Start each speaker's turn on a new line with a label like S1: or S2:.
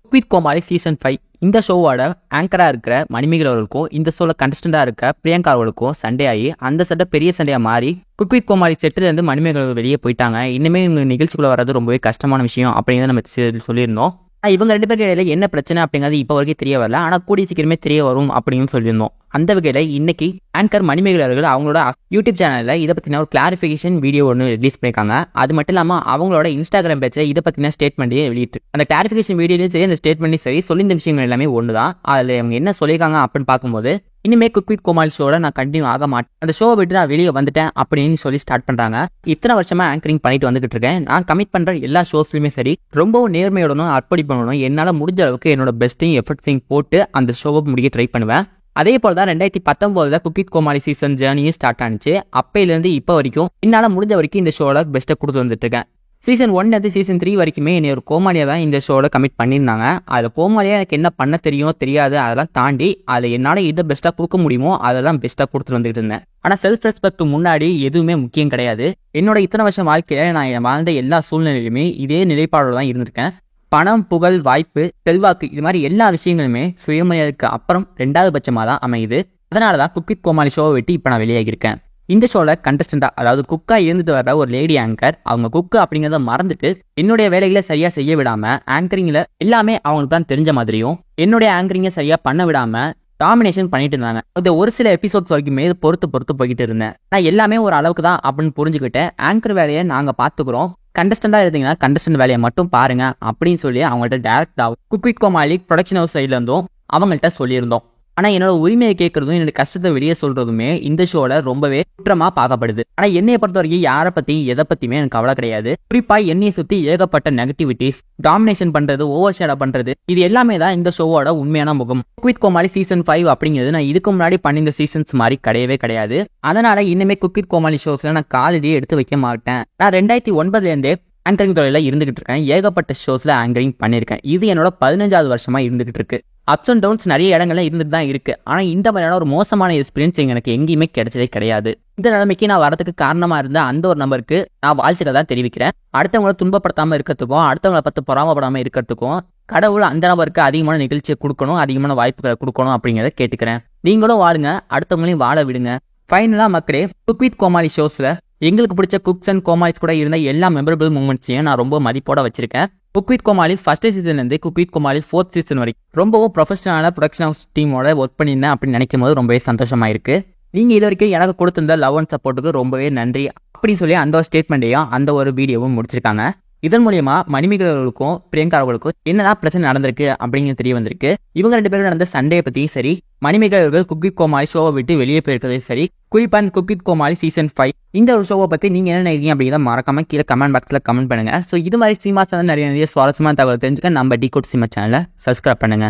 S1: Cook with Comali season 5 இந்த ஷோவோட ஆங்கரா இருக்கிற மணிமேகலை அவர்களுக்கும் இந்த ஷோல கண்டஸ்டண்டா இருக்க பிரியங்கா அவர்களுக்கும் சண்டே ஆகி அந்த சண்டை பெரிய சண்டையா மாறி குக் வித் கோமாளி செட்டுல இருந்து மணிமேகலை வெளியே போயிட்டாங்க. இனிமே இந்த நிகழ்ச்சிக்குள்ள வர்றது ரொம்பவே கஷ்டமான விஷயம் அப்படிங்கிறத நம்ம சொல்லியிருந்தோம். இவங்க 2 பேருக்கு இடையில என்ன பிரச்சனை அப்படிங்கிறது இப்போ வரைக்கும் தெரிய வரல. ஆனால் கூடிய சீக்கிரமே தெரிய வரும் அப்படின்னு சொல்லியிருந்தோம். அந்த வகையில் இன்னைக்கு ஆங்கர் மணிமேகலை அவர்கள் அவங்களோட யூடியூப் சேனலில் இதை பற்றின ஒரு கிளாரிஃபிகேஷன் வீடியோ ஒன்று ரிலீஸ் பண்ணியிருக்காங்க. அது மட்டும் இல்லாமல் அவங்களோட இன்ஸ்டாகிராம் பேஜில் இதை பற்றின ஸ்டேட்மெண்ட்டையே வெளியிட்டு அந்த கிளாரிஃபிகேஷன் வீடியோலையும் சரி அந்த ஸ்டேட்மெண்ட்லையும் சரி சொல்லியிருந்த விஷயங்கள் எல்லாமே ஒன்று தான். அதில் அவங்க என்ன சொல்லியிருக்காங்க அப்படின்னு பார்க்கும்போது இனிமே குக் வித் கோமாளி ஷோட நான் கண்டினியூ ஆக மாட்டேன், அந்த ஷோவை விட்டு நான் வெளியே வந்துட்டேன் அப்படின்னு சொல்லி ஸ்டார்ட் பண்றாங்க. இத்தனை வருஷமா ஆங்கரிங் பண்ணிட்டு வந்துகிட்டு இருக்கேன். நான் கமிட் பண்ற எல்லா ஷோஸ்லயுமே சரி ரொம்பவும் நேர்மையோடனும் அர்ப்பணி பண்ணணும். என்னால முடிஞ்ச அளவுக்கு என்னோட பெஸ்ட்டையும் எஃபர்ட்ஸையும் போட்டு அந்த ஷோவை முடிக்க ட்ரை பண்ணுவேன். அதே போல தான் 2019 குக் வித் கோமாளி சீசன் ஜேர்னியும் ஸ்டார்ட் ஆனிச்சு. அப்பையிலேருந்து இப்போ வரைக்கும் என்னால முடிஞ்ச வரைக்கும் இந்த ஷோல பெஸ்ட்டை கொடுத்து வந்துட்டு இருக்கேன். சீசன் 1 சீசன் 3 வரைக்குமே என்னை ஒரு கோமாளியாக தான் இந்த ஷோவில் கமிட் பண்ணியிருந்தாங்க. அதில் கோமாளியாக எனக்கு என்ன பண்ண தெரியும் தெரியாது அதெல்லாம் தாண்டி அதில் என்னால் எதை பெஸ்ட்டாக கொடுக்க முடியுமோ அதெல்லாம் பெஸ்ட்டாக கொடுத்துட்டு வந்துட்டு இருந்தேன். ஆனால் செல்ஃப் ரெஸ்பெக்ட் முன்னாடி எதுவுமே முக்கியம் கிடையாது. என்னோட இத்தனை வருஷம் வாழ்க்கையில் நான் வாழ்ந்த எல்லா சூழ்நிலையிலுமே இதே நிலைப்பாடோடு தான் இருந்திருக்கேன். பணம், புகழ், வாய்ப்பு, செல்வாக்கு இது மாதிரி எல்லா விஷயங்களுமே சுயமரியாதைக்கு அப்புறம் 2வது பட்சமாக தான் அமையுது. அதனால தான் குக் வித் கோமாளி ஷோவை விட்டு இப்போ நான் வெளியாகியிருக்கேன். இந்த ஷோவில் கண்டஸ்டண்டா அதாவது குக்கா இருந்துட்டு வர்ற ஒரு லேடி ஆங்கர் அவங்க குக்கு அப்படிங்கிறத மறந்துட்டு என்னுடைய வேலைகளை சரியா செய்ய விடாம ஆங்கரிங்ல எல்லாமே அவங்களுக்கு தான் தெரிஞ்ச மாதிரியும் என்னுடைய ஆங்கரிங்கை சரியா பண்ண விடாம டாமினேஷன் பண்ணிட்டு இருந்தாங்க. அது ஒரு சில எபிசோட்ஸ் வரைக்குமே பொறுத்து போய்கிட்டு இருந்தேன். நான் எல்லாமே ஒரு அளவுக்கு தான் அப்படின்னு புரிஞ்சுக்கிட்டேன். ஆங்கர் வேலையை நாங்கள் பார்த்துக்குறோம், கண்டஸ்டண்டா இருந்தீங்கன்னா கண்டஸ்டன்ட் வேலையை மட்டும் பாருங்க அப்படின்னு சொல்லி அவங்கள்ட்ட டேரக்டா cook with Comali production house சைட்ல இருந்தும் அவங்கள்ட்ட சொல்லியிருந்தோம். ஆனால் என்னோட உரிமையை கேட்கறதும் என்னோட கஷ்டத்தை வெளியே சொல்றதுமே இந்த ஷோல ரொம்பவே குற்றமா பார்க்கப்படுது. ஆனால் என்னையை பொறுத்த வரைக்கும் யாரை பத்தி எதை பத்தியுமே எனக்கு கவலை கிடையாது. குறிப்பா என்னையை சுத்தி ஏகப்பட்ட நெகட்டிவிட்டிஸ், டாமினேஷன் பண்றது, ஓவர் ஷேடா பண்றது இது எல்லாமே தான் இந்த ஷோவோட உண்மையான முகம். குக் வித் கோமாளி சீசன் 5 அப்படிங்கிறது நான் இதுக்கு முன்னாடி பண்ணிருந்த சீசன்ஸ் மாதிரி கிடையவே கிடையாது. அதனால இனிமே குக் வித் கோமாளி ஷோஸ்ல நான் காலடியே எடுத்து வைக்க மாட்டேன். நான் 2009 ஆங்கரிங் தொழில இருந்துகிட்டு இருக்கேன். ஏகப்பட்ட ஷோஸ்ல ஆங்கரிங் பண்ணியிருக்கேன். இது என்னோட 15வது வருஷமா இருந்துகிட்டு இருக்கு. அப்ஸ் அண்ட் டவுன்ஸ் நிறைய இடங்கள்ல இருந்துட்டு தான் இருக்கு. ஆனால் இந்த மாதிரியான ஒரு மோசமான எக்ஸ்பீரியன்ஸ் எனக்கு எங்கேயுமே கிடைச்சதே கிடையாது. இந்த நிலைமைக்கு நான் வரதுக்கு காரணமா இருந்த அந்த ஒரு நபருக்கு நான் வாழ்த்துக்களை தான் தெரிவிக்கிறேன். அடுத்தவங்களை துன்பப்படுத்தாம இருக்கிறதுக்கும் அடுத்தவங்களை பார்த்து பொறாமப்படாம இருக்கிறதுக்கும் கடவுள் அந்த நபருக்கு அதிகமான நிகழ்ச்சியை கொடுக்கணும், அதிகமான வாய்ப்புகளை கொடுக்கணும் அப்படிங்கிறத கேட்டுக்கிறேன். நீங்களும் வாழுங்க, அடுத்தவங்களையும் வாழ விடுங்க. ஃபைனலா மக்களே, குக் வித் கோமாளி ஷோஸ்ல எங்களுக்கு பிடிச்ச குக்ஸ் அண்ட் கோமாளிஸ் கூட இருந்த எல்லா மெமரபிள் மூமெண்ட்ஸையும் நான் ரொம்ப மதிப்போட வச்சிருக்கேன். குக் வித் கோமாளி ஃபர்ஸ்ட் சீசன்லேருந்து cook with Comali 4th season வரைக்கும் ரொம்பவும் ப்ரொஃபஷனலான ப்ரொடக்ஷன் ஹவுஸ் டீமோட ஒர்க் பண்ணியிருந்தேன் அப்படின்னு நினைக்கும் போது ரொம்பவே சந்தோஷமா இருக்கு. நீங்கள் இது வரைக்கும் எனக்கு கொடுத்திருந்த லவ் அண்ட் சப்போர்ட்டுக்கு ரொம்பவே நன்றி அப்படின்னு சொல்லி அந்த ஒரு ஸ்டேட்மெண்ட்டையும் அந்த ஒரு வீடியோவும் முடிச்சிருக்காங்க. இதன் மூலியமா மணிமேகலை அவர்களுக்கும் பிரியங்கா அவர்களுக்கும் என்னதான் பிரச்சனை நடந்திருக்கு அப்படிங்கிறது தெரிய வந்திருக்கு. இவங்க 2 பேரும் நடந்த சண்டையை பற்றியும் சரி, மணிமேகலை அவர்கள் குக் வித் கோமாளி ஷோவை விட்டு வெளியே போயிருக்கிறதையும் சரி, குறிப்பா இந்த குக் வித் கோமாளி சீசன் 5 இந்த ஒரு ஷோவை பற்றி நீங்கள் என்ன நினைக்கிறீங்க அப்படிங்கிறத மறக்காம கீழே கமெண்ட் பாக்ஸில் கமெண்ட் பண்ணுங்க. ஸோ இது மாதிரி சினிமா சேனல் நிறைய சுவாரஸ்யமான தகவல் தெரிஞ்சுக்க நம்ம டிகோட் சினிமா சேனலை சப்ஸ்கிரைப் பண்ணுங்க.